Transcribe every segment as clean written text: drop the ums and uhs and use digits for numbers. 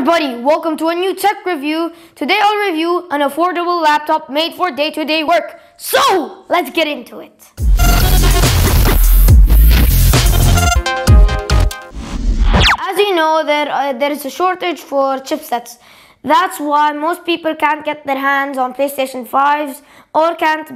everybody, welcome to a new tech review. Today I'll review an affordable laptop made for day-to-day work. So, let's get into it. As you know, there is a shortage for chipsets. That's why most people can't get their hands on PlayStation 5s or can't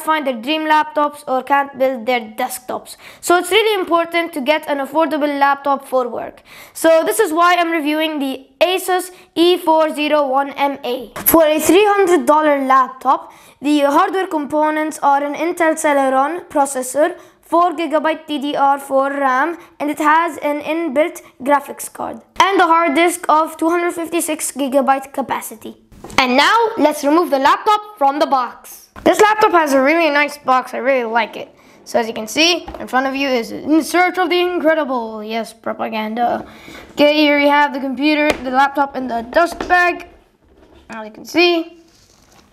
find their dream laptops or can't build their desktops. So it's really important to get an affordable laptop for work. So this is why I'm reviewing the Asus E410M. For a $300 laptop, the hardware components are an Intel Celeron processor, 4GB DDR4 RAM, and it has an inbuilt graphics card and a hard disk of 256GB capacity. And now let's remove the laptop from the box. This laptop has a really nice box. I really like it. So as you can see, in front of you is In Search of the Incredible. Yes, propaganda. Okay, here you have the computer, the laptop, and the dust bag. As you can see,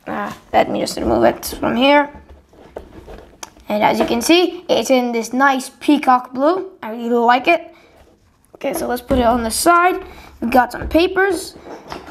let me just remove it from here. And as you can see, it's in this nice peacock blue. I really like it. Okay, so let's put it on the side. We've got some papers,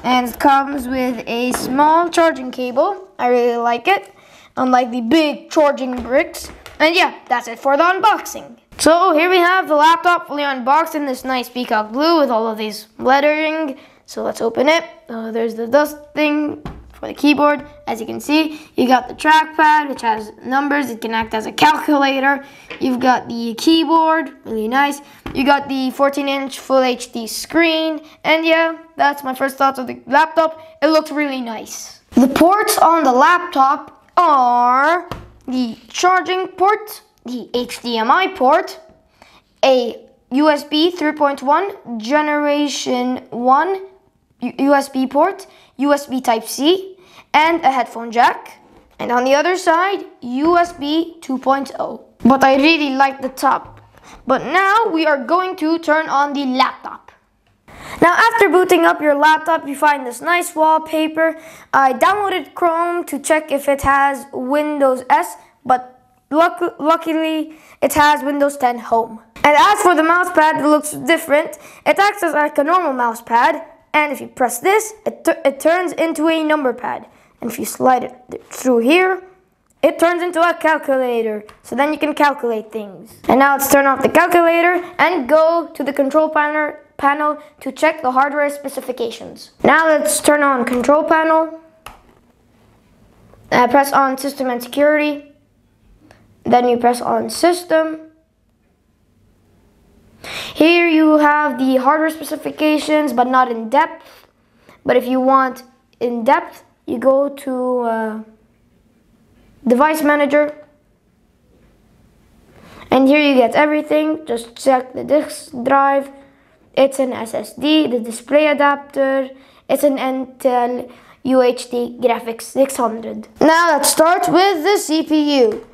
and it comes with a small charging cable. I really like it, unlike the big charging bricks. And yeah, that's it for the unboxing. So here we have the laptop fully unboxed in this nice peacock blue with all of these lettering. So let's open it. There's the dust thing for the keyboard. As you can see, you got the trackpad, which has numbers. It can act as a calculator. You've got the keyboard, really nice. You got the 14-inch Full HD screen. And yeah, that's my first thoughts of the laptop. It looks really nice. The ports on the laptop are the charging port, the HDMI port, a USB 3.1 Generation 1 USB port, USB Type-C, and a headphone jack. And on the other side, USB 2.0. But I really like the top. But now we are going to turn on the laptop. Now after booting up your laptop, you find this nice wallpaper. I downloaded Chrome to check if it has Windows S, but luckily it has Windows 10 Home. And as for the mouse pad, it looks different. It acts as like a normal mouse pad. And if you press this, it turns into a number pad. And if you slide it through here, it turns into a calculator. So then you can calculate things. And now let's turn off the calculator and go to the control panel to check the hardware specifications. Now let's turn on control panel. Press on system and security. Then you press on system. Here you have the hardware specifications, but not in depth. But if you want in depth, you go to Device Manager. And here you get everything. Just check the disk drive. It's an SSD, the display adapter. It's an Intel UHD Graphics 600. Now let's start with the CPU,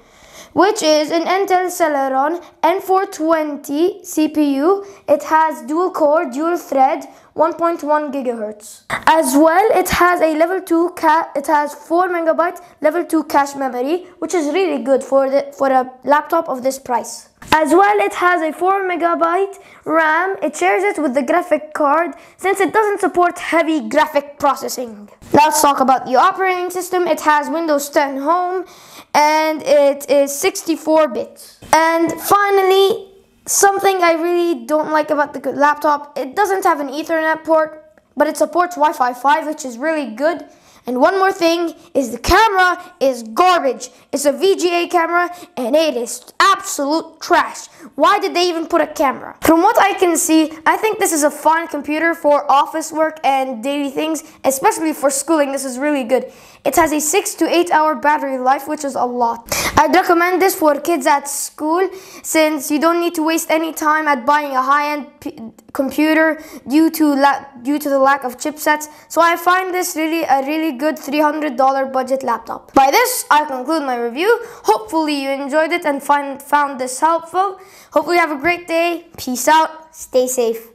which is an Intel Celeron N420 CPU. It has dual core, dual thread, 1.1 GHz. As well, it has a level 2 it has 4MB level 2 cache memory, which is really good for a laptop of this price. As well, it has a 4MB RAM. It shares it with the graphic card since it doesn't support heavy graphic processing. Now let's talk about the operating system. It has Windows 10 Home and it is 64 bits. And finally, something I really don't like about the laptop, it doesn't have an Ethernet port, but it supports Wi-Fi 5, which is really good. And one more thing is the camera is garbage. It's a VGA camera and it is absolute trash. Why did they even put a camera? From what I can see, I think this is a fine computer for office work and daily things, especially for schooling. This is really good. It has a 6 to 8 hour battery life, which is a lot. I'd recommend this for kids at school since you don't need to waste any time at buying a high-end computer due to the lack of chipsets. So I find this a really good $300 budget laptop. By this, I conclude my review. Hopefully you enjoyed it and found this helpful. Hopefully you have a great day. Peace out. Stay safe.